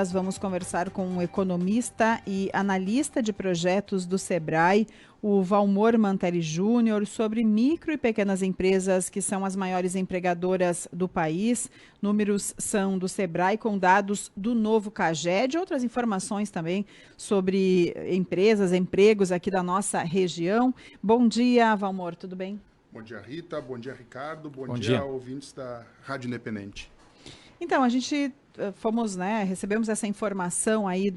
dias. Vamos conversar com um economista e analista de projetos do Sebrae, o Valmor Mantelli Júnior, sobre micro e pequenas empresas que são as maiores empregadoras do país. Números são do Sebrae com dados do novo CAGED, outras informações também sobre empresas, empregos aqui da nossa região. Bom dia, Valmor, tudo bem? Bom dia, Rita. Bom dia, Ricardo. Bom dia, ouvintes da Rádio Independente. Então, a gente recebemos essa informação aí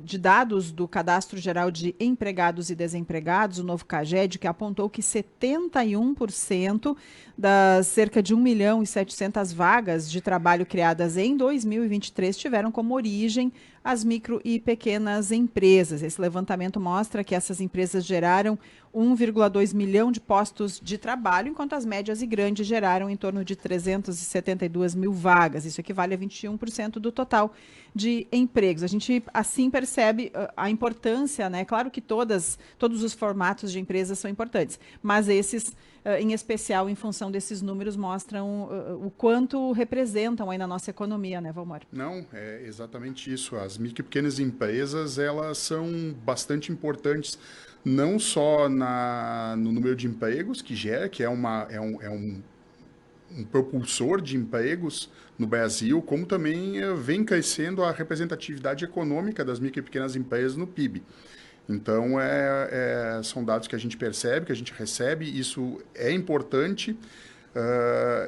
de dados do Cadastro Geral de Empregados e Desempregados, o novo CAGED, que apontou que 71% das cerca de 1.700.000 vagas de trabalho criadas em 2023 tiveram como origem as micro e pequenas empresas. Esse levantamento mostra que essas empresas geraram 1,2 milhão de postos de trabalho, enquanto as médias e grandes geraram em torno de 372 mil vagas. Isso equivale a 21% do total de empregos. A gente, assim, percebe a importância, né? Claro que todos os formatos de empresas são importantes, mas esses, em especial, em função desses números, mostram o quanto representam aí na nossa economia, né, Valmor? Não, é exatamente isso. As micro e pequenas empresas, elas são bastante importantes, não só no número de empregos que gera, que é um propulsor de empregos no Brasil, como também vem crescendo a representatividade econômica das micro e pequenas empresas no PIB. Então, são dados que a gente percebe, que a gente recebe, isso é importante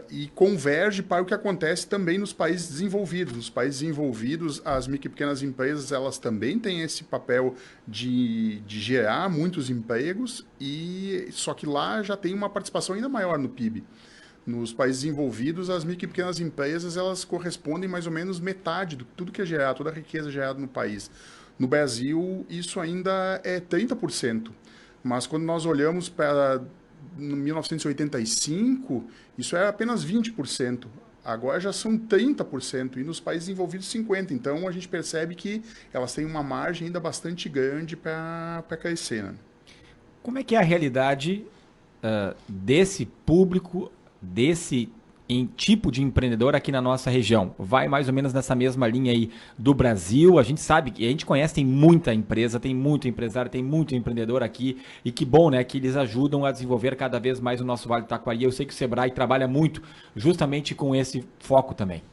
e converge para o que acontece também nos países desenvolvidos. Nos países desenvolvidos, as micro e pequenas empresas, elas também têm esse papel de gerar muitos empregos, só que lá já tem uma participação ainda maior no PIB. Nos países desenvolvidos, as micro e pequenas empresas, elas correspondem mais ou menos metade de tudo que é gerado, toda a riqueza gerada no país. No Brasil, isso ainda é 30%, mas quando nós olhamos para 1985, isso era apenas 20%. Agora já são 30% e nos países desenvolvidos 50%. Então, a gente percebe que elas têm uma margem ainda bastante grande para crescer. Né? Como é que é a realidade desse público, desse tipo de empreendedor aqui na nossa região? Vai mais ou menos nessa mesma linha aí do Brasil. A gente sabe, a gente conhece, tem muita empresa, tem muito empresário, tem muito empreendedor aqui, e que bom, né, que eles ajudam a desenvolver cada vez mais o nosso Vale do Taquari. Eu sei que o Sebrae trabalha muito justamente com esse foco também.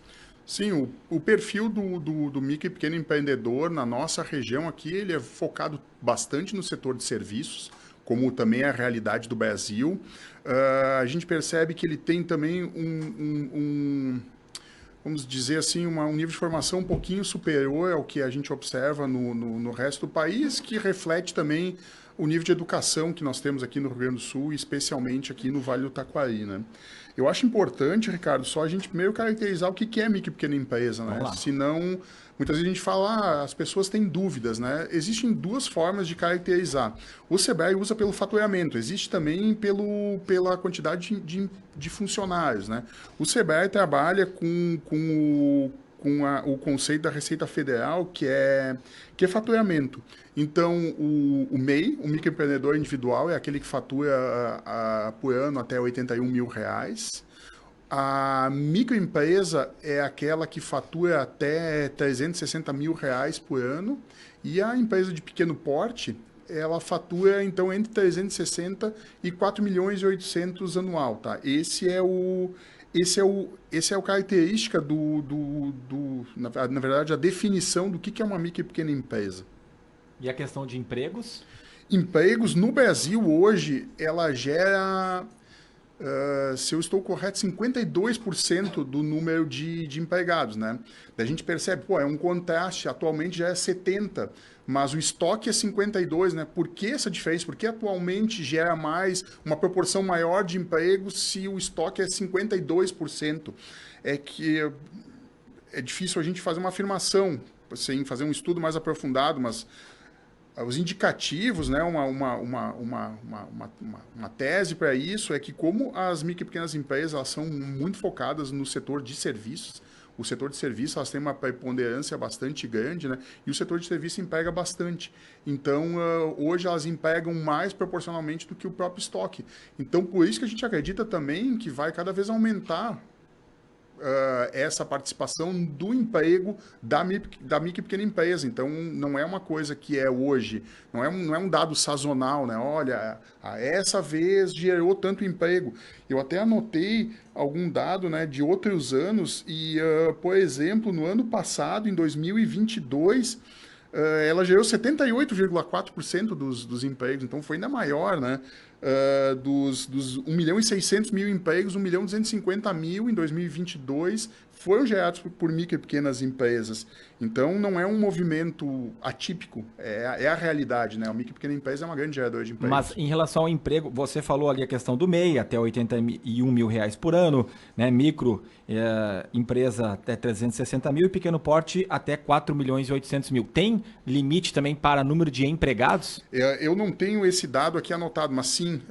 Sim, o perfil do micro e pequeno empreendedor na nossa região aqui, ele é focado bastante no setor de serviços, como também é a realidade do Brasil. A gente percebe que ele tem também vamos dizer assim, um nível de formação um pouquinho superior ao que a gente observa no resto do país, que reflete também o nível de educação que nós temos aqui no Rio Grande do Sul, especialmente aqui no Vale do Taquari, né? Eu acho importante, Ricardo, só a gente primeiro caracterizar o que é micro e pequena empresa, né? Senão, muitas vezes a gente fala, as pessoas têm dúvidas, né? Existem duas formas de caracterizar. O Sebrae usa pelo faturamento, existe também pela quantidade de funcionários, né? O Sebrae trabalha com o conceito da Receita Federal, que é faturamento. Então, o MEI, o microempreendedor individual, é aquele que fatura por ano até R$81 mil. A microempresa é aquela que fatura até R$360 mil por ano. E a empresa de pequeno porte, ela fatura, então, entre 360 e 4.800.000 anual. Tá? Esse é a característica na verdade, a definição do que é uma micro e pequena empresa. E a questão de empregos? Empregos, no Brasil, hoje, ela gera, se eu estou correto, 52% do número de empregados, né? Daí a gente percebe, é um contraste, atualmente já é 70%, mas o estoque é 52%, né? Por que essa diferença? Por que atualmente gera uma proporção maior de empregos se o estoque é 52%? É que é difícil a gente fazer uma afirmação, sem fazer um estudo mais aprofundado, mas os indicativos, né, uma tese para isso é que como as micro e pequenas empresas elas são muito focadas no setor de serviços, o setor de serviços elas têm uma preponderância bastante grande, né, e o setor de serviço emprega bastante. Então, hoje elas empregam mais proporcionalmente do que o próprio estoque. Então, por isso que a gente acredita também que vai cada vez aumentar essa participação do emprego da micro e pequena empresa. Então, não é uma coisa que é hoje, não é um dado sazonal, né? Olha, essa vez gerou tanto emprego. Eu até anotei algum dado, né, de outros anos e, por exemplo, no ano passado, em 2022, ela gerou 78,4% dos empregos, então foi ainda maior, né? Dos 1.600.000 empregos, 1.250.000 em 2022 foram gerados por micro e pequenas empresas. Então, não é um movimento atípico, é a realidade, né? A micro e pequena empresa é uma grande geradora de empregos. Mas em relação ao emprego, você falou ali a questão do MEI, até R$81 mil por ano, né? Micro empresa até 360 mil e pequeno porte até 4.800.000. Tem limite também para número de empregados? Eu não tenho esse dado aqui anotado, mas sim,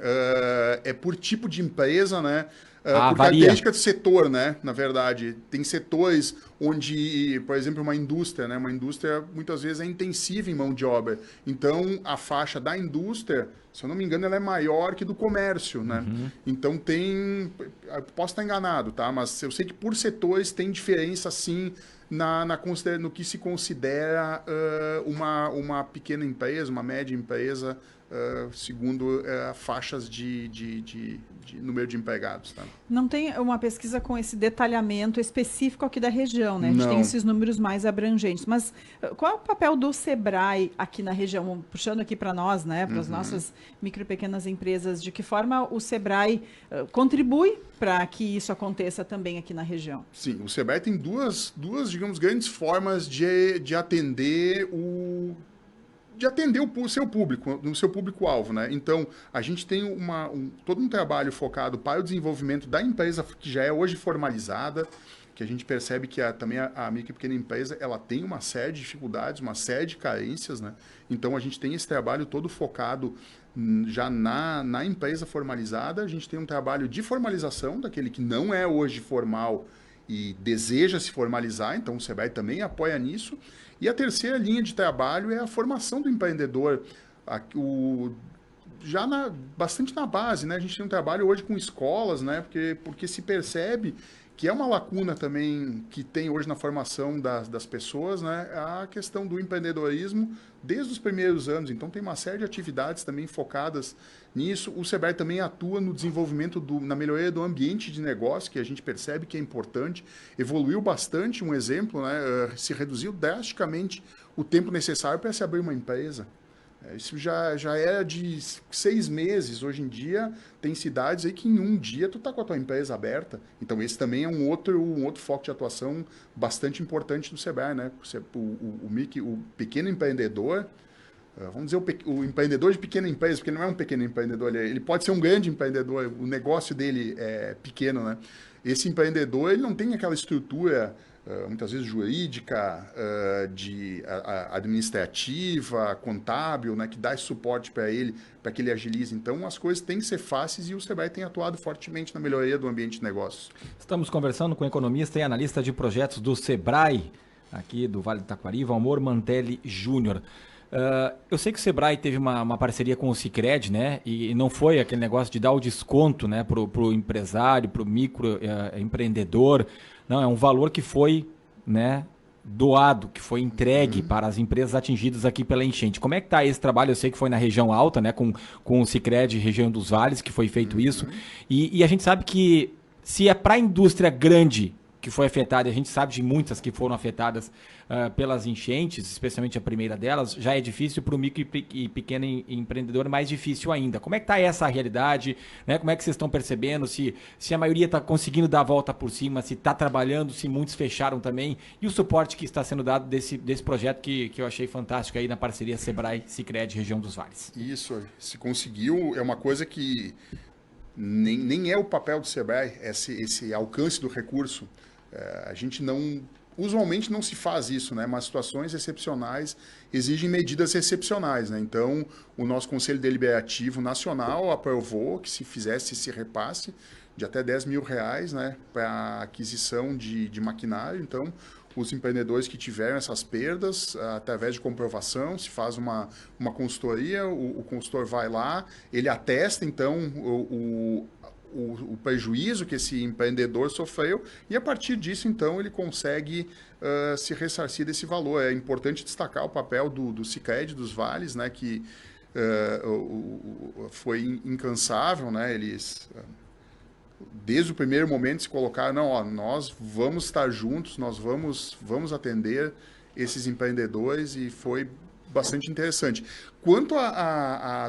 é por tipo de empresa, né? Por característica do setor, né? Na verdade, tem setores onde, por exemplo, uma indústria, né? Uma indústria muitas vezes é intensiva em mão de obra. Então, a faixa da indústria, se eu não me engano, ela é maior que do comércio, né? Uhum. Então tem, posso estar enganado, tá? Mas eu sei que por setores tem diferença, sim, no que se considera uma pequena empresa, uma média empresa, segundo faixas de número de empregados. Tá? Não tem uma pesquisa com esse detalhamento específico aqui da região, né? A gente tem esses números mais abrangentes. Mas qual é o papel do Sebrae aqui na região? Puxando aqui para nós, né? Para as nossas micro e pequenas empresas, de que forma o Sebrae contribui para que isso aconteça também aqui na região? Sim, o Sebrae tem duas digamos, grandes formas de atender o seu público, no seu público-alvo, né? Então, a gente tem todo um trabalho focado para o desenvolvimento da empresa que já é hoje formalizada, que a gente percebe que também a micro e pequena empresa, ela tem uma série de dificuldades, uma série de carências, né? Então, a gente tem esse trabalho todo focado já na empresa formalizada, a gente tem um trabalho de formalização daquele que não é hoje formal e deseja se formalizar, então o Sebrae também apoia nisso. E a terceira linha de trabalho é a formação do empreendedor, bastante na base, né? A gente tem um trabalho hoje com escolas, né? Porque se percebe que é uma lacuna também que tem hoje na formação das pessoas, né? A questão do empreendedorismo desde os primeiros anos. Então, tem uma série de atividades também focadas nisso. O Sebrae também atua no desenvolvimento, na melhoria do ambiente de negócio, que a gente percebe que é importante. Evoluiu bastante, um exemplo, né? Se reduziu drasticamente o tempo necessário para se abrir uma empresa. Isso já era de 6 meses. Hoje em dia, tem cidades aí que em um dia tu tá com a tua empresa aberta. Então, esse também é um outro foco de atuação bastante importante do Sebrae, né? O pequeno empreendedor, vamos dizer o empreendedor de pequena empresa, porque não é um pequeno empreendedor, ele pode ser um grande empreendedor, o negócio dele é pequeno, né? Esse empreendedor, ele não tem aquela estrutura muitas vezes jurídica, administrativa, contábil, né, que dá esse suporte para ele, para que ele agilize. Então, as coisas têm que ser fáceis e o Sebrae tem atuado fortemente na melhoria do ambiente de negócios. Estamos conversando com o economista e analista de projetos do Sebrae, aqui do Vale do Taquari, Valmor Mantelli Júnior. Eu sei que o Sebrae teve uma parceria com o Sicredi, né? E não foi aquele negócio de dar o desconto, né, para o empresário, para o microempreendedor. Não, é um valor que foi, né, doado, que foi entregue para as empresas atingidas aqui pela enchente. Como é que está esse trabalho? Eu sei que foi na região alta, né, com o Sicredi, região dos vales, que foi feito isso. E a gente sabe que se é para a indústria grande que foi afetada, e a gente sabe de muitas que foram afetadas pelas enchentes, especialmente a primeira delas, já é difícil para o micro e pequeno empreendedor, mais difícil ainda. Como é que está essa realidade? Né? Como é que vocês estão percebendo? Se a maioria está conseguindo dar a volta por cima, se está trabalhando, se muitos fecharam também, e o suporte que está sendo dado desse projeto que eu achei fantástico aí na parceria Sebrae-Sicredi, região dos vales. Isso, se conseguiu, é uma coisa que nem é o papel do Sebrae, esse alcance do recurso. A gente usualmente não se faz isso, né? Mas situações excepcionais exigem medidas excepcionais, né? Então, o nosso Conselho Deliberativo Nacional aprovou que se fizesse esse repasse de até R$10 mil, né, para aquisição de maquinário. Então, os empreendedores que tiveram essas perdas, através de comprovação, se faz uma consultoria, o consultor vai lá, ele atesta, então, o prejuízo que esse empreendedor sofreu e a partir disso, então, ele consegue se ressarcir desse valor. É importante destacar o papel do Sicredi, dos vales, né, que foi incansável, né, eles... Desde o primeiro momento se colocaram, não, ó, nós vamos estar juntos, nós vamos atender esses empreendedores e foi bastante interessante. Quanto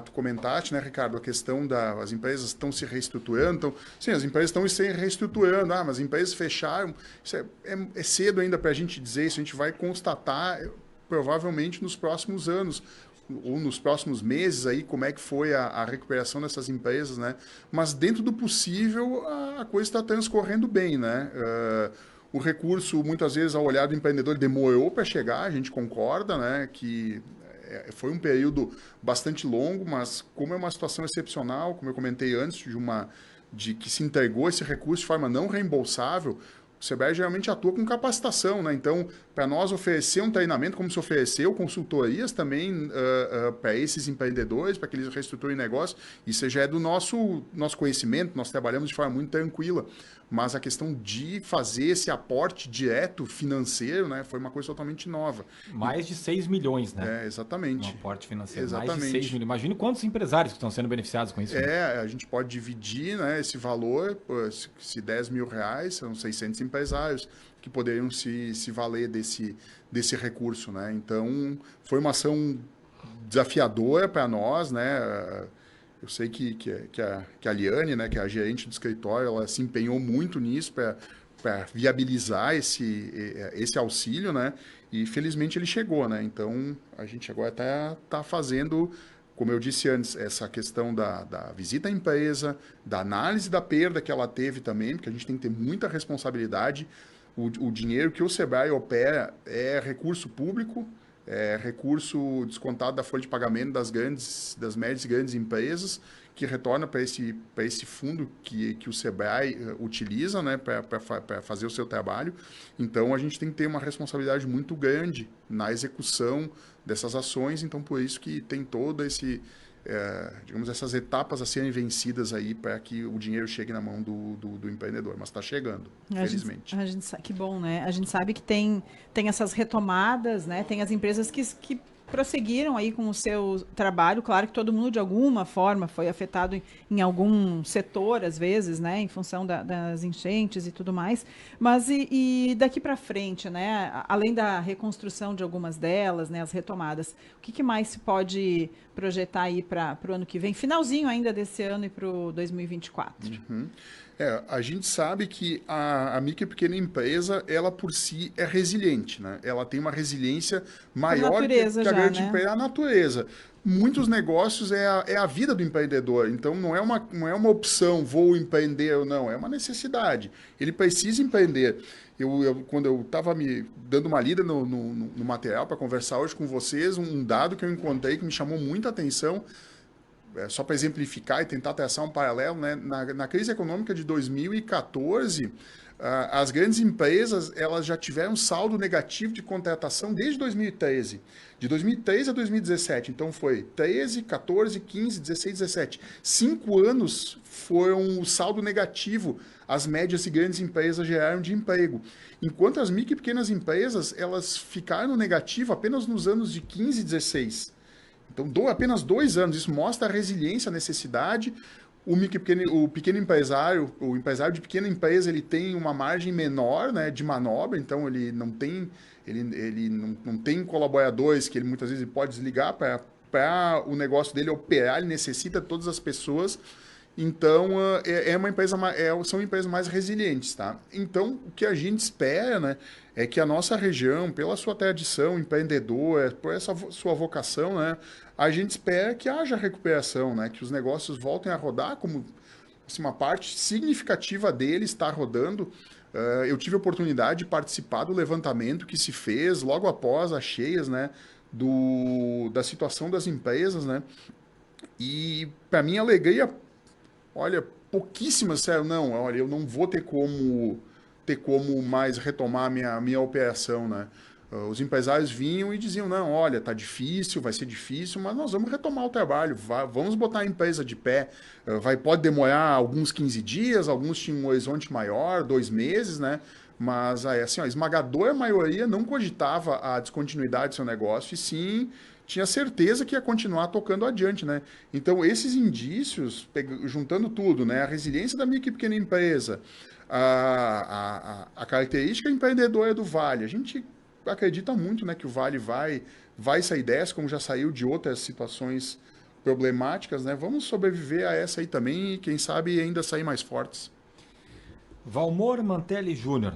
tu comentaste, né, Ricardo, a questão das empresas estão se reestruturando, então, sim, as empresas estão se reestruturando, mas as empresas fecharam, isso é cedo ainda para a gente dizer isso, a gente vai constatar provavelmente nos próximos anos, ou nos próximos meses aí, como é que foi a recuperação dessas empresas, né? Mas dentro do possível, a coisa está transcorrendo bem, né? O recurso, muitas vezes, ao olhar do empreendedor, demorou para chegar, a gente concorda, né? Que foi um período bastante longo, mas como é uma situação excepcional, como eu comentei antes, de que se entregou esse recurso de forma não reembolsável, o Sebrae geralmente atua com capacitação, né? Então, para nós oferecer um treinamento, como se ofereceu consultorias também para esses empreendedores, para que eles reestruturem negócio, isso já é do nosso conhecimento, nós trabalhamos de forma muito tranquila. Mas a questão de fazer esse aporte direto financeiro, né, foi uma coisa totalmente nova. Mais de 6 milhões, né? Exatamente. Um aporte financeiro. Exatamente. Mais de 6 milhões. Imagina quantos empresários que estão sendo beneficiados com isso. A gente pode dividir, né, esse valor, se 10 mil reais, são 600 empresários que poderiam se valer desse recurso, né? Então, foi uma ação desafiadora para nós, né? Eu sei que a Liane, né, que é a gerente do escritório, ela se empenhou muito nisso para viabilizar esse auxílio, né? E felizmente ele chegou, né? Então a gente agora tá fazendo, como eu disse antes, essa questão da visita à empresa, da análise da perda que ela teve também, porque a gente tem que ter muita responsabilidade. O dinheiro que o Sebrae opera é recurso público, é recurso descontado da folha de pagamento das médias e grandes empresas, que retorna para esse fundo que o Sebrae utiliza, né, para fazer o seu trabalho. Então, a gente tem que ter uma responsabilidade muito grande na execução dessas ações, então por isso que tem todo digamos, essas etapas a serem vencidas aí para que o dinheiro chegue na mão do empreendedor, mas está chegando, felizmente. Que bom, né? A gente sabe que tem essas retomadas, né? Tem as empresas que prosseguiram aí com o seu trabalho. Claro que todo mundo, de alguma forma, foi afetado em algum setor, às vezes, né? Em função das enchentes e tudo mais. Mas e daqui para frente, né? Além da reconstrução de algumas delas, né? As retomadas, o que mais se pode projetar aí para o ano que vem? Finalzinho ainda desse ano e para o 2024. Uhum. A gente sabe que a micro e pequena empresa, ela por si é resiliente, né? Ela tem uma resiliência maior que a grande empresa, a natureza. Muitos negócios é a vida do empreendedor, então não é uma opção, vou empreender ou não, é uma necessidade. Ele precisa empreender. Quando eu estava me dando uma lida no material para conversar hoje com vocês, um dado que eu encontrei que me chamou muita atenção, só para exemplificar e tentar traçar um paralelo, né? Na crise econômica de 2014, as grandes empresas elas já tiveram saldo negativo de contratação desde 2013. De 2013 a 2017. Então, foi 13, 14, 15, 16, 17. 5 anos foram o saldo negativo. As médias e grandes empresas geraram de emprego. Enquanto as micro e pequenas empresas elas ficaram no negativo apenas nos anos de 15 e 16. Então, apenas 2 anos. Isso mostra a resiliência, a necessidade. O pequeno empresário, o empresário de pequena empresa, ele tem uma margem menor, né, de manobra, então ele não tem colaboradores que ele muitas vezes pode desligar para o negócio dele operar, ele necessita de todas as pessoas. Então, são empresas mais resilientes, tá? Então, o que a gente espera, né, é que a nossa região, pela sua tradição empreendedora, por essa sua vocação, né, a gente espera que haja recuperação, né, que os negócios voltem a rodar, como assim, uma parte significativa deles está rodando. Eu tive a oportunidade de participar do levantamento que se fez logo após as cheias, né, da situação das empresas, né, e para mim a alegria, olha, pouquíssimas disseram, não, olha, eu não vou ter como mais retomar minha operação, né? Os empresários vinham e diziam, não, olha, tá difícil, vai ser difícil, mas nós vamos retomar o trabalho, vamos botar a empresa de pé. Pode demorar alguns 15 dias, alguns tinham um horizonte maior, 2 meses, né? Mas assim, a esmagadora maioria não cogitava a descontinuidade do seu negócio, e sim tinha certeza que ia continuar tocando adiante, né? Então, esses indícios, juntando tudo, né? A resiliência da micro e pequena empresa, a característica empreendedora do Vale, a gente acredita muito, né, que o Vale vai sair dessa, como já saiu de outras situações problemáticas, né? Vamos sobreviver a essa aí também e, quem sabe, ainda sair mais fortes. Valmor Mantelli Júnior,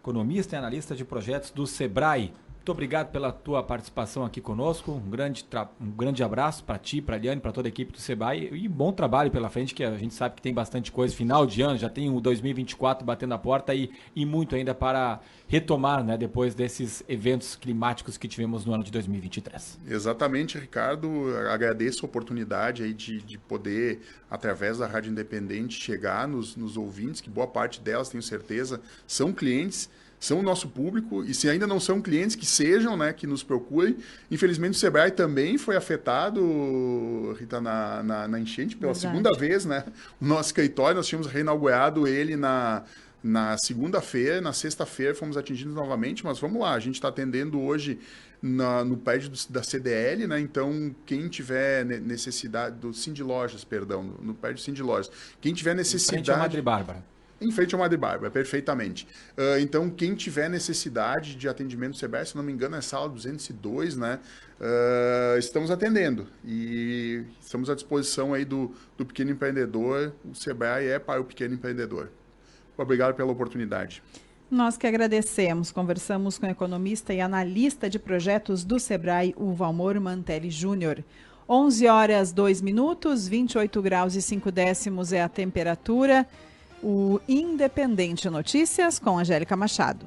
economista e analista de projetos do Sebrae. Muito obrigado pela tua participação aqui conosco. Um grande abraço para ti, para a Liane, para toda a equipe do Sebrae e bom trabalho pela frente, que a gente sabe que tem bastante coisa. Final de ano, já tem o 2024 batendo a porta e muito ainda para retomar, né, depois desses eventos climáticos que tivemos no ano de 2023. Exatamente, Ricardo. Agradeço a oportunidade aí de poder, através da Rádio Independente, chegar nos ouvintes, que boa parte delas, tenho certeza, são clientes, são o nosso público, e se ainda não são clientes, que sejam, né, que nos procurem. Infelizmente, o Sebrae também foi afetado, Rita, na enchente pela segunda vez, né? O nosso escritório, nós tínhamos reinaugurado ele na segunda-feira, na sexta-feira fomos atingidos novamente, mas vamos lá, a gente está atendendo hoje no prédio da CDL, né? Então, quem tiver necessidade, do Cindy Lojas, perdão, no prédio do Cindy Lojas, quem tiver necessidade... Em frente à Madre Bárbara. Em frente ao Madre Bárbara, perfeitamente. Então, quem tiver necessidade de atendimento do Sebrae, se não me engano, é sala 202, né? Estamos atendendo e estamos à disposição aí do pequeno empreendedor. O Sebrae é para o pequeno empreendedor. Obrigado pela oportunidade. Nós que agradecemos. Conversamos com o economista e analista de projetos do Sebrae, o Valmor Mantelli Júnior. 11 horas 2 minutos, 28 graus e 5 décimos é a temperatura. O Independente Notícias com Angélica Machado.